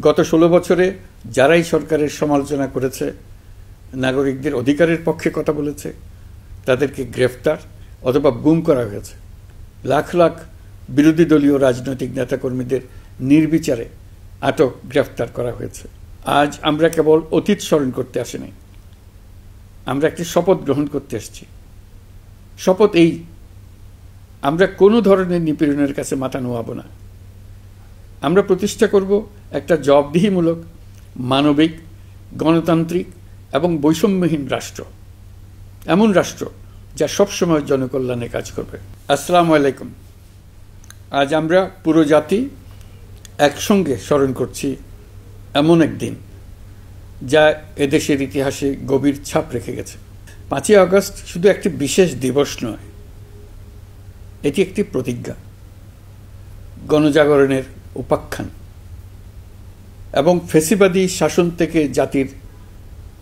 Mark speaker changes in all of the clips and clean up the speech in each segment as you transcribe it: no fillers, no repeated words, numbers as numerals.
Speaker 1: গত 16 বছরে যারাই সরকারের সমালোচনা করেছে, নাগরিকদের অধিকারের পক্ষে কথা বলেছে, তাদেরকে গ্রেফতার অথবা গুম করা হয়েছে। লাখ লাখ বিরোধী দলীয় রাজনৈতিক নেতাকর্মীদের নির্বিচারে আটক, গ্রেফতার করা হয়েছে। আজ আমরা কেবল অতীত স্মরণ করতে আসিনি, আমরা একটি শপথ গ্রহণ করতে এসেছি। শপথ এই, আমরা কোনো ধরনের নিপীড়নের কাছে মাথা নোয়াব না। আমরা প্রতিষ্ঠা করব একটা জবাবদিহিমূলক, মানবিক, গণতান্ত্রিক এবং বৈষম্যহীন রাষ্ট্র, এমন রাষ্ট্র যা সবসময় জনকল্যাণে কাজ করবে। আসসালামু আলাইকুম। আজ আমরা পুরো জাতি একসঙ্গে স্মরণ করছি এমন একদিন যা এদেশের ইতিহাসে গভীর ছাপ রেখে গেছে। 5ই আগস্ট শুধু একটি বিশেষ দিবস নয়, এটি একটি প্রতিজ্ঞা, গণজাগরণের উপাখ্যান এবং ফ্যাসিবাদী শাসন থেকে জাতির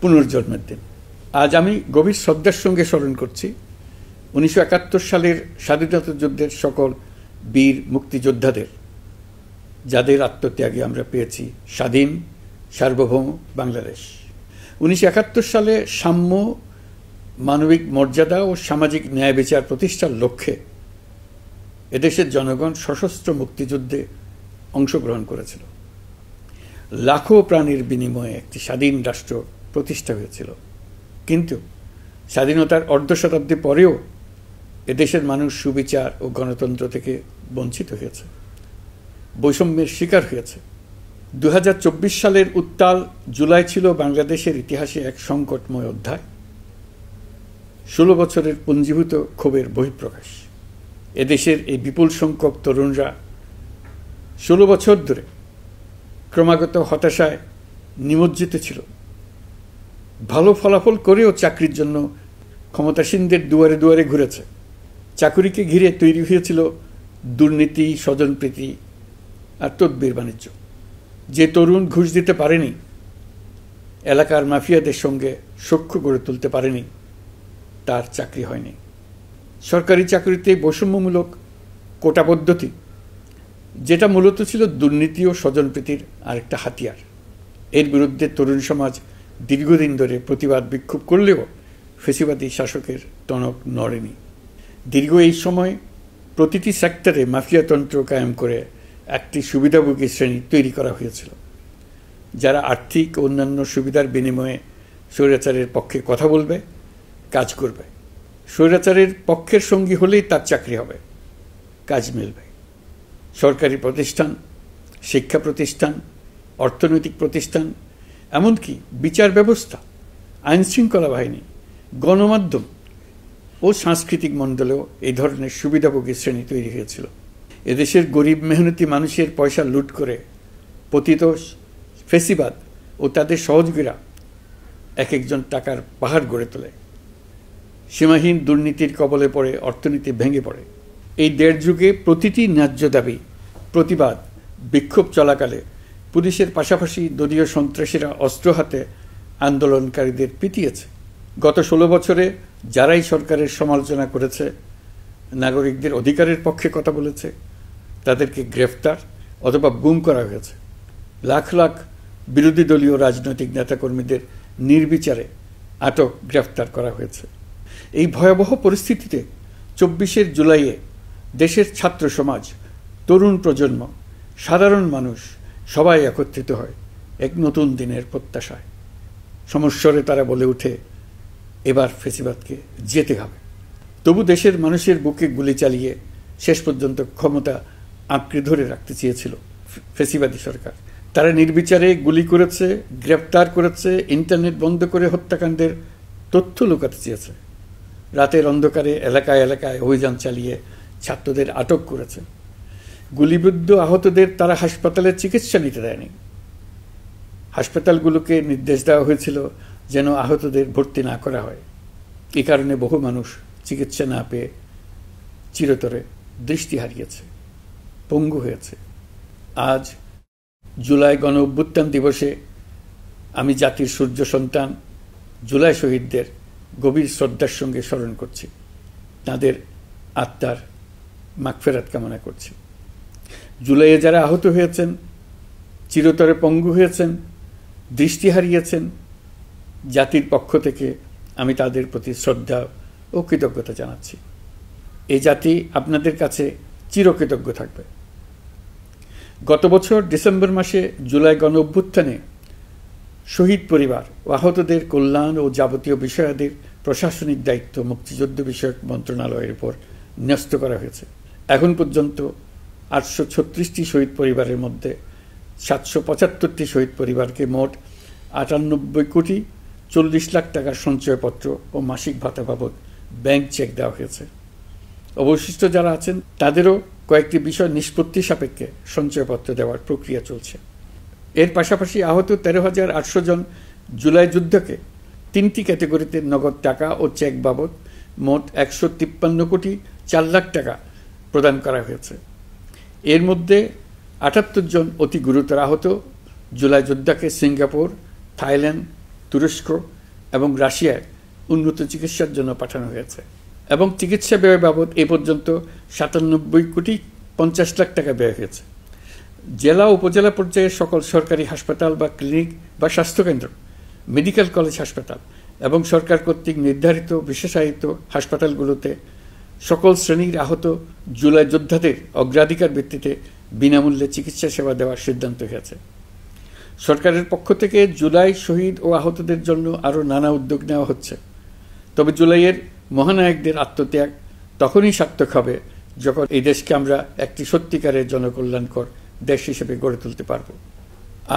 Speaker 1: পুনর্জন্মের দিন। আজ আমি গভীর শ্রদ্ধার সঙ্গে স্মরণ করছি 1971 সালের স্বাধীনতা যুদ্ধের সকল বীর মুক্তিযোদ্ধাদের, যাদের আত্মত্যাগে আমরা পেয়েছি স্বাধীন সার্বভৌম বাংলাদেশ। 1971 সালে সাম্য, মানবিক মর্যাদা ও সামাজিক ন্যায় বিচার প্রতিষ্ঠার লক্ষ্যে এদেশের জনগণ সশস্ত্র মুক্তিযুদ্ধে অংশগ্রহণ করেছিল। লাখো প্রাণীর বিনিময়ে একটি স্বাধীন রাষ্ট্র প্রতিষ্ঠা হয়েছিল। কিন্তু স্বাধীনতার অর্ধ শতাব্দী পরেও এদেশের মানুষ সুবিচার ও গণতন্ত্র থেকে বঞ্চিত হয়েছে, বৈষম্যের শিকার হয়েছে। 2024 সালের উত্তাল জুলাই ছিল বাংলাদেশের ইতিহাসে এক সংকটময় অধ্যায়, 16 বছরের পুঞ্জীভূত ক্ষোভের বহিঃপ্রকাশ। এদেশের এই বিপুল সংখ্যক তরুণরা 16 বছর ধরে ক্রমাগত হতাশায় নিমজ্জিত ছিল। ভালো ফলাফল করেও চাকরির জন্য ক্ষমতাসীনদের দুয়ারে দুয়ারে ঘুরেছে। চাকুরিকে ঘিরে তৈরি হয়েছিল দুর্নীতি, স্বজনপ্রীতি আর তদবির বাণিজ্য। যে তরুণ ঘুষ দিতে পারেনি, এলাকার মাফিয়াদের সঙ্গে সখ্য গড়ে তুলতে পারেনি, তার চাকরি হয়নি। সরকারি চাকরিতে বৈষম্যমূলক কোটা পদ্ধতি, যেটা মূলত ছিল দুর্নীতি ও স্বজনপ্রীতির আরেকটা হাতিয়ার, এর বিরুদ্ধে তরুণ সমাজ দীর্ঘদিন ধরে প্রতিবাদ বিক্ষোভ করলেও ফ্যাসিবাদী শাসকের টনক নড়েনি। দীর্ঘ এই সময় প্রতিটি সেক্টরে মাফিয়াতন্ত্র কায়েম করে একটি সুবিধাভোগী শ্রেণী তৈরি করা হয়েছিল, যারা আর্থিক ও অন্যান্য সুবিধার বিনিময়ে স্বৈরাচারের পক্ষে কথা বলবে, কাজ করবে। স্বৈরাচারের পক্ষের সঙ্গী হলেই তার চাকরি হবে, কাজ মিলবে। সরকারি প্রতিষ্ঠান, শিক্ষা প্রতিষ্ঠান, অর্থনৈতিক প্রতিষ্ঠান, এমনকি বিচার ব্যবস্থা, আইনশৃঙ্খলা বাহিনী, গণমাধ্যম ও সাংস্কৃতিক মণ্ডলেও এই ধরনের সুবিধাভোগী শ্রেণী তৈরি হয়েছিল। এদেশের গরিব মেহনতি মানুষের পয়সা লুট করে পতিত ফ্যাসিবাদ ও তাদের সহযোগীরা এক একজন টাকার পাহাড় গড়ে তোলে। সীমাহীন দুর্নীতির কবলে পড়ে অর্থনীতি ভেঙে পড়ে। এই 1.5 যুগে প্রতিটি ন্যায্য দাবি, প্রতিবাদ, বিক্ষোভ চলাকালে পুলিশের পাশাপাশি দলীয় সন্ত্রাসীরা অস্ত্র হাতে আন্দোলনকারীদের পিটিয়েছে। গত 16 বছরে যারাই সরকারের সমালোচনা করেছে, নাগরিকদের অধিকারের পক্ষে কথা বলেছে, তাদেরকে গ্রেফতার অথবা গুম করা হয়েছে। লাখ লাখ বিরোধী দলীয় রাজনৈতিক নেতাকর্মীদের নির্বিচারে আটক, গ্রেফতার করা হয়েছে। এই ভয়াবহ পরিস্থিতিতে 24 জুলাইয়ে দেশের ছাত্র সমাজ, তরুণ প্রজন্ম, সাধারণ মানুষ সবাই একত্রিত হয় এক নতুন দিনের প্রত্যাশায়। সমস্বরে তারা বলে ওঠে, এবার ফ্যাসিবাদকে যেতে হবে। তবু দেশের মানুষের বুকে গুলি চালিয়ে শেষ পর্যন্ত ক্ষমতা আঁকড়ে ধরে রাখতে চেয়েছিল ফ্যাসিবাদী সরকার। তারা নির্বিচারে গুলি করেছে, গ্রেপ্তার করেছে, ইন্টারনেট বন্ধ করে হত্যাকাণ্ডের তথ্য লুকাতে চেয়েছে। রাতের অন্ধকারে এলাকায় এলাকায় অভিযান চালিয়ে ছাত্রদের আটক করেছে। গুলিবিদ্ধ আহতদের তারা হাসপাতালে চিকিৎসা নিতে দেয়নি। হাসপাতালগুলোকে নির্দেশ দেওয়া হয়েছিল যেন আহতদের ভর্তি না করা হয়। এ কারণে বহু মানুষ চিকিৎসা না পেয়ে চিরতরে দৃষ্টি হারিয়েছে, পঙ্গু হয়েছে। আজ জুলাই গণ অভ্যুত্থান দিবসে আমি জাতির সূর্য সন্তান জুলাই শহীদদের গভীর শ্রদ্ধার সঙ্গে স্মরণ করছি, তাদের আত্মার মাগফিরাত কামনা করছি। জুলাইয়ে যারা আহত হয়েছেন, চিরতরে পঙ্গু হয়েছেন, দৃষ্টি হারিয়েছেন, জাতির পক্ষ থেকে আমি তাদের প্রতি শ্রদ্ধা ও কৃতজ্ঞতা জানাচ্ছি। এই জাতি আপনাদের কাছে চিরকৃতজ্ঞ থাকবে। গত বছর ডিসেম্বর মাসে জুলাই গণ অভ্যুত্থানে শহীদ পরিবার ও আহতদের কল্যাণ ও যাবতীয় বিষয়াদির প্রশাসনিক দায়িত্ব মুক্তিযুদ্ধ বিষয়ক মন্ত্রণালয়ের উপর ন্যস্ত করা হয়েছে। এখন পর্যন্ত 836টি শহীদ পরিবারের মধ্যে 775টি শহীদ পরিবারকে মোট 98 কোটি 40 লাখ টাকার সঞ্চয়পত্র ও মাসিক ভাতা বাবদ ব্যাংক চেক দেওয়া হয়েছে। অবশিষ্ট যারা আছেন তাদেরও কয়েকটি বিষয় নিষ্পত্তি সাপেক্ষে সঞ্চয়পত্র দেওয়ার প্রক্রিয়া চলছে। এর পাশাপাশি আহত 13,800 জন জুলাই যুদ্ধকে 3টি ক্যাটেগরিতে নগদ টাকা ও চেক বাবদ মোট 153 কোটি 4 লাখ টাকা প্রদান করা হয়েছে। এর মধ্যে 78 জন অতি গুরুতর আহত জুলাই যোদ্ধাকে সিঙ্গাপুর, থাইল্যান্ড, তুরস্ক এবং রাশিয়ায় উন্নত চিকিৎসার জন্য পাঠানো হয়েছে এবং চিকিৎসা ব্যয় বাবদ এ পর্যন্ত 97 কোটি 50 লাখ টাকা ব্যয় হয়েছে। জেলা উপজেলা পর্যায়ে সকল সরকারি হাসপাতাল বা ক্লিনিক বা স্বাস্থ্যকেন্দ্র, মেডিকেল কলেজ হাসপাতাল এবং সরকার কর্তৃক নির্ধারিত বিশেষায়িত হাসপাতালগুলোতে সকল শ্রেণীর আহত জুলাই যোদ্ধাদের অগ্রাধিকার ভিত্তিতে বিনামূল্যে চিকিৎসা সেবা দেওয়ার সিদ্ধান্ত হয়েছে। সরকারের পক্ষ থেকে জুলাই শহীদ ও আহতদের জন্য আরও নানা উদ্যোগ নেওয়া হচ্ছে। তবে জুলাইয়ের মহানায়কদের আত্মত্যাগ তখনই সার্থক হবে যখন এই দেশকে আমরা একটি সত্যিকারের জনকল্যাণকর দেশ হিসেবে গড়ে তুলতে পারব।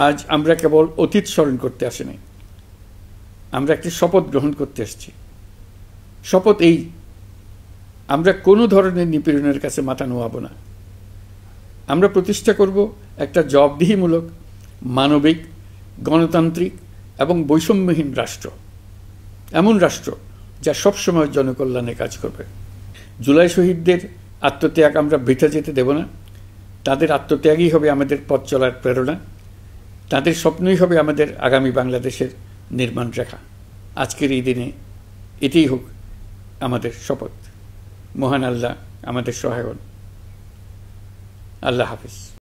Speaker 1: আজ আমরা কেবল অতীত স্মরণ করতে আসিনি, আমরা একটি শপথ গ্রহণ করতে এসেছি। শপথ এই, আমরা কোনো ধরনের নিপীড়নের কাছে মাথা নোয়াব না। আমরা প্রতিষ্ঠা করব একটা জবাবদিহিমূলক, মানবিক, গণতান্ত্রিক এবং বৈষম্যহীন রাষ্ট্র, এমন রাষ্ট্র যা সবসময় জনকল্যাণে কাজ করবে। জুলাই শহীদদের আত্মত্যাগ আমরা বৃথা যেতে দেব না। তাদের আত্মত্যাগই হবে আমাদের পথ চলার প্রেরণা, তাদের স্বপ্নই হবে আমাদের আগামী বাংলাদেশের নির্মাণ রেখা। আজকের এই দিনে এটাই হোক আমাদের শপথ। মহান আল্লাহ আমাদের সহায় হন। আল্লাহ হাফিজ।